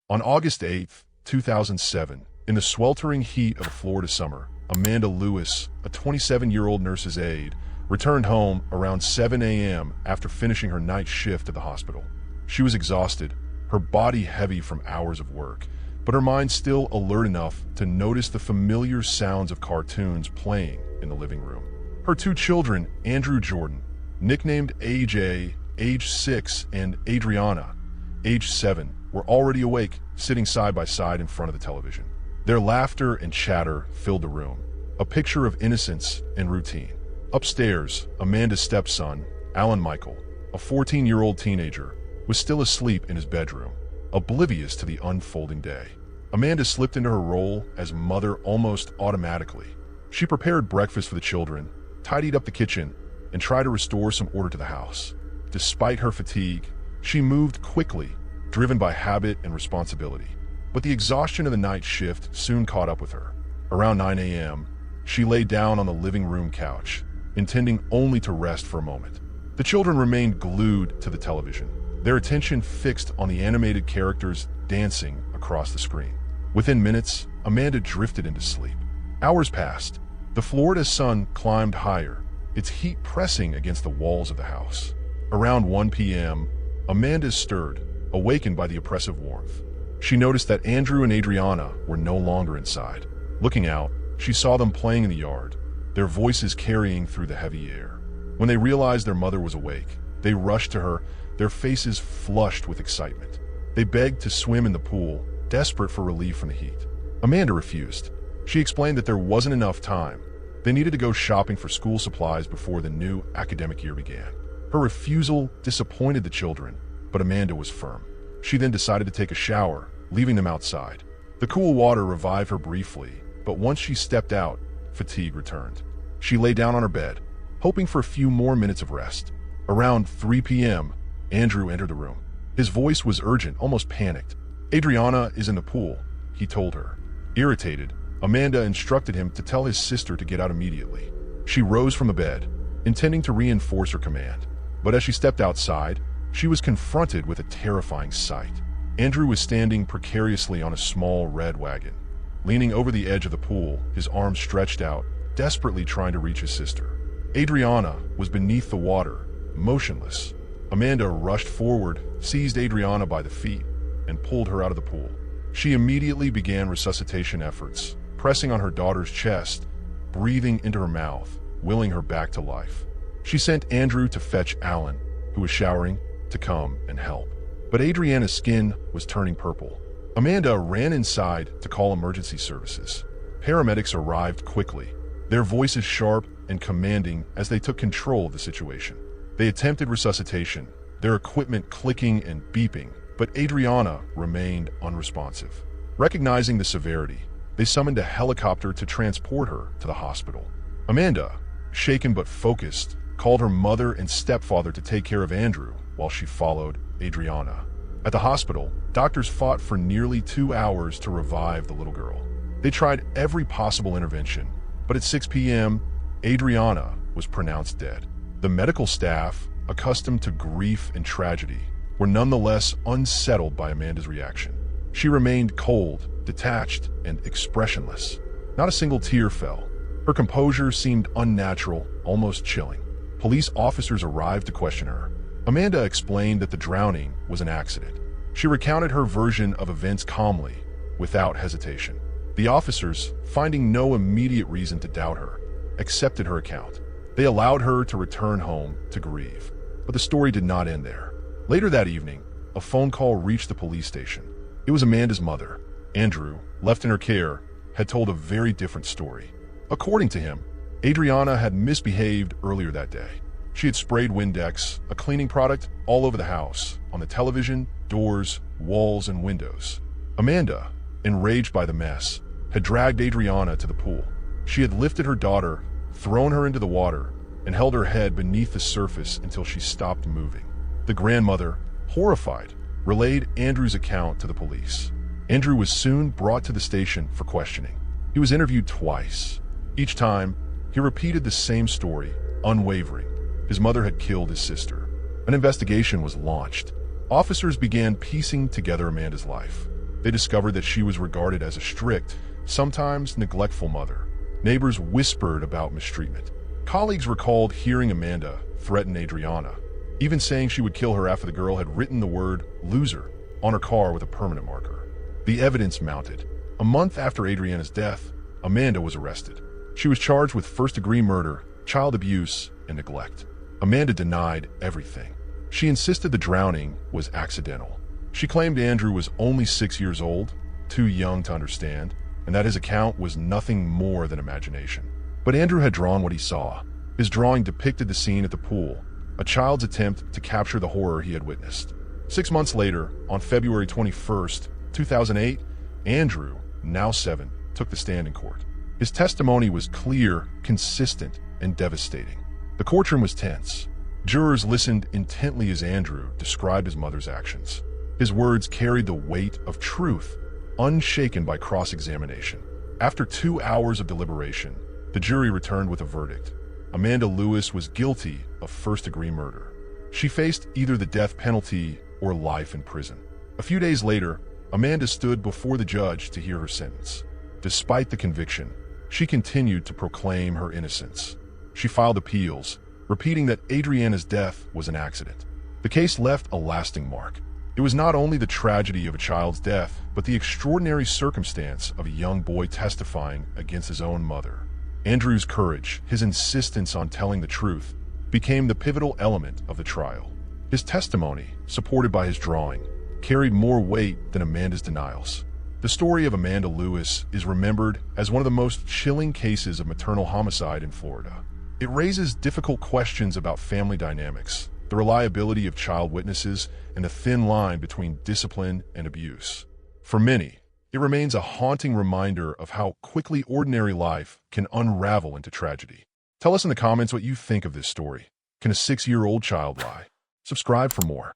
On August 8, 2007, in the sweltering heat of a Florida summer, Amanda Lewis, a 27-year-old nurse's aide, returned home around 7 a.m. after finishing her night shift at the hospital. She was exhausted, her body heavy from hours of work, but her mind still alert enough to notice the familiar sounds of cartoons playing in the living room. Her two children, Andrew Jordan, nicknamed AJ, age 6, and Adriana, age 7, were already awake, sitting side by side in front of the television. Their laughter and chatter filled the room, a picture of innocence and routine. Upstairs, Amanda's stepson, Alan Michael, a 14-year-old teenager, was still asleep in his bedroom, oblivious to the unfolding day. Amanda slipped into her role as mother almost automatically. She prepared breakfast for the children, tidied up the kitchen, and tried to restore some order to the house. Despite her fatigue, she moved quickly, driven by habit and responsibility. But the exhaustion of the night shift soon caught up with her. Around 9 a.m., she lay down on the living room couch, intending only to rest for a moment. The children remained glued to the television, their attention fixed on the animated characters dancing across the screen. Within minutes, Amanda drifted into sleep. Hours passed. The Florida sun climbed higher, its heat pressing against the walls of the house. Around 1 p.m., Amanda stirred, awakened by the oppressive warmth. She noticed that Andrew and Adriana were no longer inside. Looking out, she saw them playing in the yard, their voices carrying through the heavy air. When they realized their mother was awake, they rushed to her, their faces flushed with excitement. They begged to swim in the pool, desperate for relief from the heat. Amanda refused. She explained that there wasn't enough time. They needed to go shopping for school supplies before the new academic year began. Her refusal disappointed the children, but Amanda was firm. She then decided to take a shower, leaving them outside. The cool water revived her briefly, but once she stepped out, fatigue returned. She lay down on her bed, hoping for a few more minutes of rest. Around 3 p.m., Andrew entered the room. His voice was urgent, almost panicked. "Adriana is in the pool," he told her. Irritated, Amanda instructed him to tell his sister to get out immediately. She rose from the bed, intending to reinforce her command. But as she stepped outside, she was confronted with a terrifying sight. Andrew was standing precariously on a small red wagon, leaning over the edge of the pool, his arms stretched out, desperately trying to reach his sister. Adriana was beneath the water, motionless. Amanda rushed forward, seized Adriana by the feet, and pulled her out of the pool. She immediately began resuscitation efforts, pressing on her daughter's chest, breathing into her mouth, willing her back to life. She sent Andrew to fetch Alan, who was showering, to come and help. But Adriana's skin was turning purple. Amanda ran inside to call emergency services. Paramedics arrived quickly, their voices sharp and commanding as they took control of the situation. They attempted resuscitation, their equipment clicking and beeping, but Adriana remained unresponsive. Recognizing the severity, they summoned a helicopter to transport her to the hospital. Amanda, shaken but focused, called her mother and stepfather to take care of Andrew while she followed Adriana. At the hospital, doctors fought for nearly 2 hours to revive the little girl. They tried every possible intervention, but at 6 p.m., Adriana was pronounced dead. The medical staff, accustomed to grief and tragedy, were nonetheless unsettled by Amanda's reaction. She remained cold, detached, and expressionless. Not a single tear fell. Her composure seemed unnatural, almost chilling. Police officers arrived to question her. Amanda explained that the drowning was an accident. She recounted her version of events calmly, without hesitation. The officers, finding no immediate reason to doubt her, accepted her account. They allowed her to return home to grieve. But the story did not end there. Later that evening, a phone call reached the police station. It was Amanda's mother. Andrew, left in her care, had told a very different story. According to him, Adriana had misbehaved earlier that day. She had sprayed Windex, a cleaning product, all over the house, on the television, doors, walls, and windows. Amanda, enraged by the mess, had dragged Adriana to the pool. She had lifted her daughter, thrown her into the water, and held her head beneath the surface until she stopped moving. The grandmother, horrified, relayed Andrew's account to the police. Andrew was soon brought to the station for questioning. He was interviewed twice. Each time, he repeated the same story, unwavering. His mother had killed his sister. An investigation was launched. Officers began piecing together Amanda's life. they discovered that she was regarded as a strict, sometimes neglectful mother. Neighbors whispered about mistreatment. Colleagues recalled hearing Amanda threaten Adriana, even saying she would kill her after the girl had written the word "loser" on her car with a permanent marker. The evidence mounted. A month after Adriana's death, Amanda was arrested. She was charged with first-degree murder, child abuse, and neglect. Amanda denied everything. She insisted the drowning was accidental. She claimed Andrew was only 6 years old, too young to understand, and that his account was nothing more than imagination. But Andrew had drawn what he saw. His drawing depicted the scene at the pool, a child's attempt to capture the horror he had witnessed. 6 months later, on February 21st, 2008, Andrew, now 7, took the stand in court. His testimony was clear, consistent, and devastating. The courtroom was tense. Jurors listened intently as Andrew described his mother's actions. His words carried the weight of truth, unshaken by cross-examination. After 2 hours of deliberation, the jury returned with a verdict. Amanda Lewis was guilty of first-degree murder. She faced either the death penalty or life in prison. A few days later, Amanda stood before the judge to hear her sentence. Despite the conviction, she continued to proclaim her innocence. She filed appeals, repeating that Adriana's death was an accident. The case left a lasting mark. It was not only the tragedy of a child's death, but the extraordinary circumstance of a young boy testifying against his own mother. Andrew's courage, his insistence on telling the truth, became the pivotal element of the trial. His testimony, supported by his drawing, carried more weight than Amanda's denials. The story of Amanda Lewis is remembered as one of the most chilling cases of maternal homicide in Florida. It raises difficult questions about family dynamics, the reliability of child witnesses, and the thin line between discipline and abuse. For many, it remains a haunting reminder of how quickly ordinary life can unravel into tragedy. Tell us in the comments what you think of this story. Can a 6-year-old child lie? Subscribe for more.